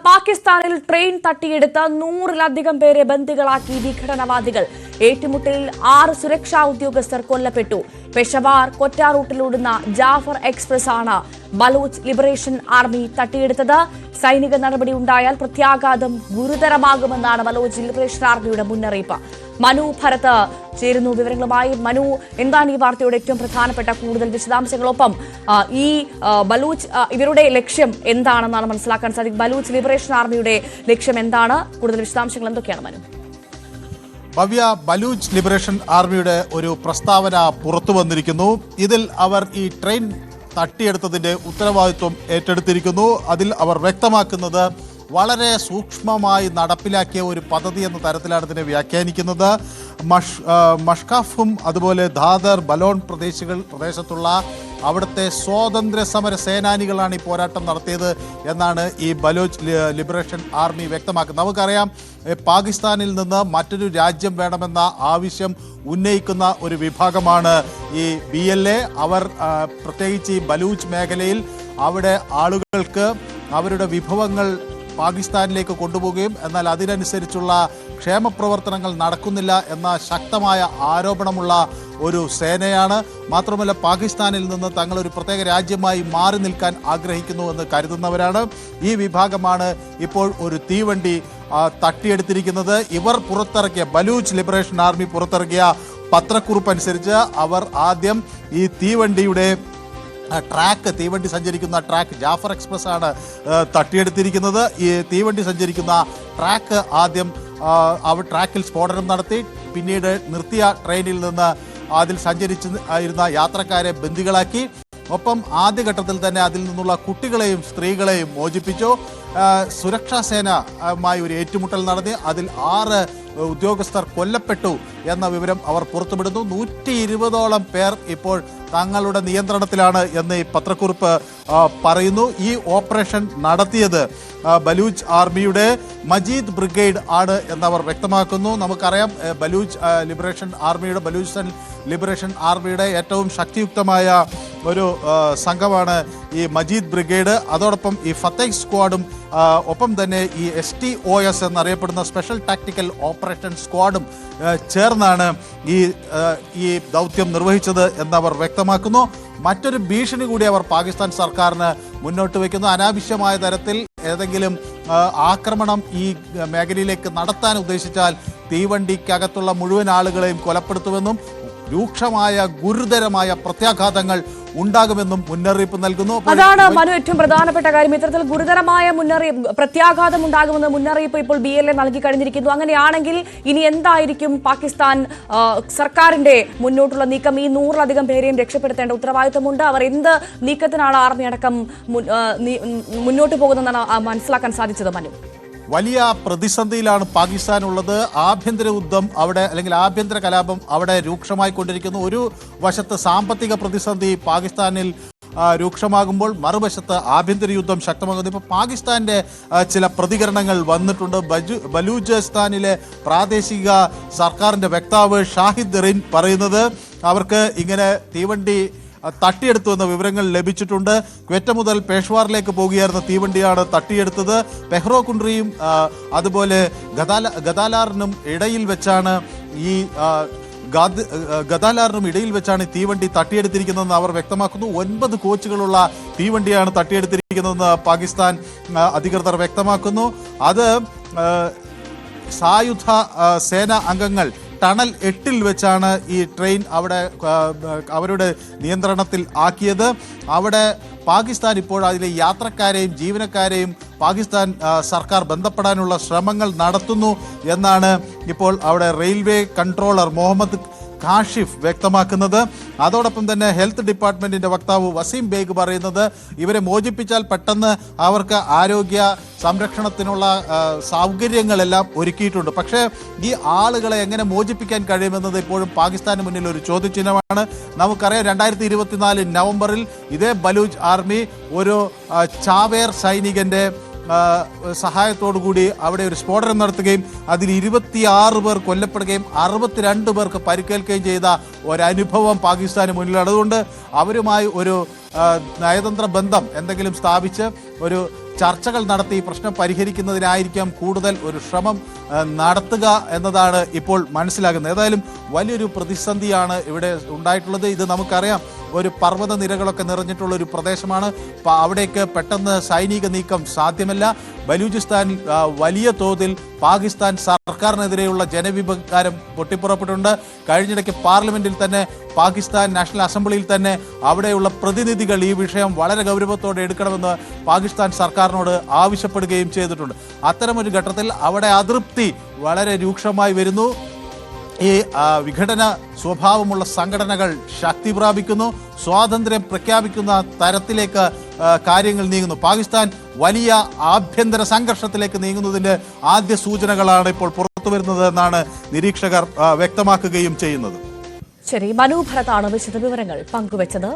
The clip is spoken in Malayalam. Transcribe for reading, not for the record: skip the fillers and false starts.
പാകിസ്ഥാനിൽ ട്രെയിൻ തട്ടിയെടുത്ത് 100-ലധികം പേരെ ബന്ദികളാക്കി വിഘടനവാദികൾ. ഏറ്റുമുട്ടലിൽ 6 സുരക്ഷാ ഉദ്യോഗസ്ഥർ കൊല്ലപ്പെട്ടു. പെഷവാർ കൊറ്റ റൂട്ടിലോടുന്ന ജാഫർ എക്സ്പ്രസ് ആണ് ബലൂച്ച് ലിബറേഷൻ ആർമി തട്ടിയെടുത്തത്. സൈനിക നടപടി ഉണ്ടായാൽ പ്രത്യാഘാതം ഗുരുതരമാകുമെന്നാണ് ബലൂച്ച് ലിബറേഷൻ ആർമിയുടെ മുന്നറിയിപ്പ്. മനു ഭരത് ചേരുന്നു വിവരങ്ങളുമായി. മനു, എന്താണ് ഈ വാർത്തയുടെ ഏറ്റവും പ്രധാനപ്പെട്ട കൂടുതൽ വിശദാംശങ്ങളൊപ്പം ഈ ബലൂച്ച് ഇവരുടെ ലക്ഷ്യം എന്താണെന്നാണ് മനസ്സിലാക്കാൻ സാധിക്കും? ബലൂച്ച് ലിബറേഷൻ ആർമിയുടെ ലക്ഷ്യം എന്താണ്? കൂടുതൽ വിശദാംശങ്ങൾ എന്തൊക്കെയാണ് മനു? ഭവ്യ, ബലൂച്ച് ലിബറേഷൻ ആർമിയുടെ ഒരു പ്രസ്താവന പുറത്തു വന്നിരിക്കുന്നു. ഇതിൽ അവർ ഈ ട്രെയിൻ തട്ടിയെടുത്തതിന്റെ ഉത്തരവാദിത്വം ഏറ്റെടുത്തിരിക്കുന്നു. അതിൽ അവർ വ്യക്തമാക്കുന്നത് വളരെ സൂക്ഷ്മമായി നടപ്പിലാക്കിയ ഒരു പദ്ധതി എന്ന തരത്തിലാണ് ഇതിനെ വ്യാഖ്യാനിക്കുന്നത്. മഷ്കാഫും അതുപോലെ ദാദർ ബലോൺ പ്രദേശത്തുള്ള അവിടുത്തെ സ്വാതന്ത്ര്യ സമര സേനാനികളാണ് ഈ പോരാട്ടം നടത്തിയത് എന്നാണ് ഈ ബലൂച്ച് ലിബറേഷൻ ആർമി വ്യക്തമാക്കുന്നത്. നമുക്കറിയാം, പാകിസ്ഥാനിൽ നിന്ന് മറ്റൊരു രാജ്യം വേണമെന്ന ആവശ്യം ഉന്നയിക്കുന്ന ഒരു വിഭാഗമാണ് ഈ BLA. അവർ പ്രത്യേകിച്ച് ഈ ബലൂച്ച് മേഖലയിൽ അവിടെ ആളുകൾക്ക് അവരുടെ വിഭവങ്ങൾ പാകിസ്ഥാനിലേക്ക് കൊണ്ടുപോവുകയും എന്നാൽ അതിനനുസരിച്ചുള്ള ക്ഷേമപ്രവർത്തനങ്ങൾ നടക്കുന്നില്ല എന്ന ശക്തമായ ആരോപണമുള്ള ഒരു സേനയാണ്. മാത്രമല്ല, പാകിസ്ഥാനിൽ നിന്ന് തങ്ങളൊരു പ്രത്യേക രാജ്യമായി മാറി നിൽക്കാൻ ആഗ്രഹിക്കുന്നുവെന്ന് കരുതുന്നവരാണ്. ഈ വിഭാഗമാണ് ഇപ്പോൾ ഒരു തീവണ്ടി തട്ടിയെടുത്തിരിക്കുന്നത്. ഇവർ പുറത്തിറക്കിയ ബലൂച്ച് ലിബറേഷൻ ആർമി പുറത്തിറക്കിയ പത്രക്കുറിപ്പ് അനുസരിച്ച് അവർ ആദ്യം ഈ തീവണ്ടി സഞ്ചരിക്കുന്ന ട്രാക്ക് ജാഫർ എക്സ്പ്രസ് ആണ് തട്ടിയെടുത്തിരിക്കുന്നത്. ഈ തീവണ്ടി സഞ്ചരിക്കുന്ന ട്രാക്ക് ആദ്യം ട്രാക്കിൽ സ്ഫോടനം നടത്തി, പിന്നീട് നിർത്തിയ ട്രെയിനിൽ നിന്ന് അതിൽ സഞ്ചരിച്ചിരുന്ന യാത്രക്കാരെ ബന്ദികളാക്കി. ഒപ്പം ആദ്യഘട്ടത്തിൽ തന്നെ അതിൽ നിന്നുള്ള കുട്ടികളെയും സ്ത്രീകളെയും മോചിപ്പിച്ചു. സുരക്ഷാ സേനയുമായി ഒരു ഏറ്റുമുട്ടൽ നടത്തി അതിൽ 6 ഉദ്യോഗസ്ഥർ കൊല്ലപ്പെട്ടു എന്ന വിവരം അവർ പുറത്തുവിടുന്നു. 120ഓളം പേർ ഇപ്പോൾ തങ്ങളുടെ നിയന്ത്രണത്തിലാണ് എന്ന് ഈ പത്രക്കുറിപ്പ് പറയുന്നു. ഈ ഓപ്പറേഷൻ നടത്തിയത് ബലൂച്ച് ആർമിയുടെ മജീദ് ബ്രിഗേഡ് ആണ് എന്നവർ വ്യക്തമാക്കുന്നു. നമുക്കറിയാം, ബലൂച്ച് ലിബറേഷൻ ആർമിയുടെ ഏറ്റവും ശക്തിയുക്തമായ ഒരു സംഘമാണ് ഈ മജീദ് ബ്രിഗേഡ്. അതോടൊപ്പം ഈ ഫത്തേഹ് സ്ക്വാഡും ഒപ്പം തന്നെ ഈ STOS എന്നറിയപ്പെടുന്ന സ്പെഷ്യൽ ടാക്ടിക്കൽ ഓപ്പറേഷൻ സ്ക്വാഡും ചേർന്നാണ് ഈ ദൗത്യം നിർവഹിച്ചത് എന്നവർ വ്യക്തമാക്കുന്നു. മറ്റൊരു ഭീഷണി കൂടി അവർ പാകിസ്ഥാൻ സർക്കാരിന് മുന്നോട്ട് വയ്ക്കുന്നു. അനാവശ്യമായ തരത്തിൽ ഏതെങ്കിലും ആക്രമണം ഈ മേഖലയിലേക്ക് നടത്താൻ ഉദ്ദേശിച്ചാൽ തീവണ്ടിക്കകത്തുള്ള മുഴുവൻ ആളുകളെയും കൊലപ്പെടുത്തുമെന്നും രൂക്ഷമായ ഗുരുതരമായ പ്രത്യാഘാതങ്ങൾ ഉണ്ടാകുമെന്നും മുന്നറിയിപ്പ് നൽകുന്നു. അതാണ് മനു ഏറ്റവും പ്രധാനപ്പെട്ട കാര്യം. ഇത്തരത്തിൽ ഗുരുതരമായ പ്രത്യാഘാതം ഉണ്ടാകുമെന്ന് മുന്നറിയിപ്പ് ഇപ്പോൾ BLA നൽകി കഴിഞ്ഞിരിക്കുന്നു. അങ്ങനെയാണെങ്കിൽ ഇനി എന്തായിരിക്കും പാകിസ്ഥാൻ സർക്കാരിന്റെ മുന്നോട്ടുള്ള നീക്കം? ഈ 100-ലധികം പേരെയും രക്ഷപ്പെടുത്തേണ്ട ഉത്തരവാദിത്തമുണ്ട്. അവർ എന്ത് നീക്കത്തിനാണ് ആർമി അടക്കം മുന്നോട്ട് പോകുന്നതെന്നാണ് മനസ്സിലാക്കാൻ സാധിച്ചത് മനു? വലിയ പ്രതിസന്ധിയിലാണ് പാകിസ്ഥാൻ ഉള്ളത്. ആഭ്യന്തര യുദ്ധം അവിടെ, അല്ലെങ്കിൽ ആഭ്യന്തര കലാപം അവിടെ രൂക്ഷമായിക്കൊണ്ടിരിക്കുന്നു. ഒരു വശത്ത് സാമ്പത്തിക പ്രതിസന്ധി പാകിസ്ഥാനിൽ രൂക്ഷമാകുമ്പോൾ മറുവശത്ത് ആഭ്യന്തര യുദ്ധം ശക്തമാകുന്നു. ഇപ്പോൾ പാകിസ്ഥാന്റെ ചില പ്രതികരണങ്ങൾ വന്നിട്ടുണ്ട്. ബലൂചിസ്ഥാനിലെ പ്രാദേശിക സർക്കാരിന്റെ വക്താവ് ഷാഹിദ് റിൻ പറയുന്നത് അവർക്ക് ഇങ്ങനെ തീവണ്ടി തട്ടിയെടുത്തു എന്ന വിവരങ്ങൾ ലഭിച്ചിട്ടുണ്ട്. ക്വറ്റ മുതൽ പേഷ്വാറിലേക്ക് പോകുകയായിരുന്ന തീവണ്ടിയാണ് തട്ടിയെടുത്തത്. പെഹ്റോകുണ്ട്രിയും അതുപോലെ ഗദാലാറിനും ഇടയിൽ വെച്ചാണ് തീവണ്ടി തട്ടിയെടുത്തിരിക്കുന്നതെന്ന് അവർ വ്യക്തമാക്കുന്നു. 9 കോച്ചുകളുള്ള തീവണ്ടിയാണ് തട്ടിയെടുത്തിരിക്കുന്നതെന്ന് പാകിസ്ഥാൻ അധികൃതർ വ്യക്തമാക്കുന്നു. അത് സായുധ സേന അംഗങ്ങൾ ടണൽ 8 വെച്ചാണ് ഈ ട്രെയിൻ അവരുടെ നിയന്ത്രണത്തിൽ ആക്കിയത്. അവിടെ പാകിസ്ഥാൻ ഇപ്പോൾ അതിലെ യാത്രക്കാരെയും ജീവനക്കാരെയും പാകിസ്ഥാൻ സർക്കാർ ബന്ധപ്പെടാനുള്ള ശ്രമങ്ങൾ നടത്തുന്നു എന്നാണ് ഇപ്പോൾ അവിടെ റെയിൽവേ കൺട്രോളർ മുഹമ്മദ് കാഷിഫ് വ്യക്തമാക്കുന്നത്. അതോടൊപ്പം തന്നെ ഹെൽത്ത് ഡിപ്പാർട്ട്മെന്റിന്റെ വക്താവ് വസീം ബേഗ് പറയുന്നത് ഇവരെ മോചിപ്പിച്ചാൽ പെട്ടെന്ന് അവർക്ക് ആരോഗ്യ സംരക്ഷണത്തിനുള്ള സൗകര്യങ്ങളെല്ലാം ഒരുക്കിയിട്ടുണ്ട്. പക്ഷേ ഈ ആളുകളെ എങ്ങനെ മോചിപ്പിക്കാൻ കഴിയുമെന്നത് ഇപ്പോഴും പാകിസ്ഥാന് മുന്നിൽ ഒരു ചോദ്യചിഹ്നമാണ്. നമുക്കറിയാം, 2024 നവംബറിൽ ഇതേ ബലൂച്ച് ആർമി ഒരു ചാവേർ സൈനികന്റെ സഹായത്തോടുകൂടി അവിടെ ഒരു സ്ഫോടനം നടത്തുകയും അതിൽ 26 പേർ കൊല്ലപ്പെടുകയും 62 പേർക്ക് പരിക്കേൽക്കുകയും ചെയ്ത ഒരനുഭവം പാകിസ്ഥാന് മുന്നിലാണ്. അതുകൊണ്ട് അവരുമായി ഒരു നയതന്ത്ര ബന്ധം എന്തെങ്കിലും സ്ഥാപിച്ച് ഒരു ചർച്ചകൾ നടത്തി പ്രശ്നം പരിഹരിക്കുന്നതിനായിരിക്കാം കൂടുതൽ ഒരു ശ്രമം നടത്തുക എന്നതാണ് ഇപ്പോൾ മനസ്സിലാകുന്നത്. ഏതായാലും വലിയൊരു പ്രതിസന്ധിയാണ് ഇവിടെ ഉണ്ടായിട്ടുള്ളത്. ഇത് നമുക്കറിയാം, ഒരു പർവ്വത നിരകളൊക്കെ നിറഞ്ഞിട്ടുള്ള ഒരു പ്രദേശമാണ്. അവിടേക്ക് പെട്ടെന്ന് സൈനിക നീക്കം സാധ്യമല്ല. ബലൂചിസ്ഥാനിൽ വലിയ തോതിൽ പാകിസ്ഥാൻ സർക്കാരിനെതിരെയുള്ള ജനവികാരം പൊട്ടിപ്പുറപ്പെട്ടിട്ടുണ്ട്. കഴിഞ്ഞിടയ്ക്ക് പാർലമെന്റിൽ തന്നെ, പാകിസ്ഥാൻ നാഷണൽ അസംബ്ലിയിൽ തന്നെ അവിടെയുള്ള പ്രതിനിധികൾ ഈ വിഷയം വളരെ ഗൗരവത്തോടെ എടുക്കണമെന്ന് പാകിസ്ഥാൻ സർക്കാരിനോട് ആവശ്യപ്പെടുകയും ചെയ്തിട്ടുണ്ട്. അത്തരമൊരു ഘട്ടത്തിൽ അവിടെ അതൃപ്തി വളരെ രൂക്ഷമായി വരുന്നു. ഈ വിഘടന സ്വഭാവമുള്ള സംഘടനകൾ ശക്തി പ്രാപിക്കുന്നു. സ്വാതന്ത്ര്യം പ്രഖ്യാപിക്കുന്ന തരത്തിലേക്ക് കാര്യങ്ങൾ നീങ്ങുന്നു. പാകിസ്ഥാൻ വലിയ ആഭ്യന്തര സംഘർഷത്തിലേക്ക് നീങ്ങുന്നതിൻ്റെ ആദ്യ സൂചനകളാണ് ഇപ്പോൾ പുറത്തു വരുന്നത് എന്നാണ് നിരീക്ഷകർ വ്യക്തമാക്കുകയും ചെയ്യുന്നത്. ശരി, മനു ഭരതാണ് വിശദവിവരങ്ങൾ പങ്കുവച്ചത്.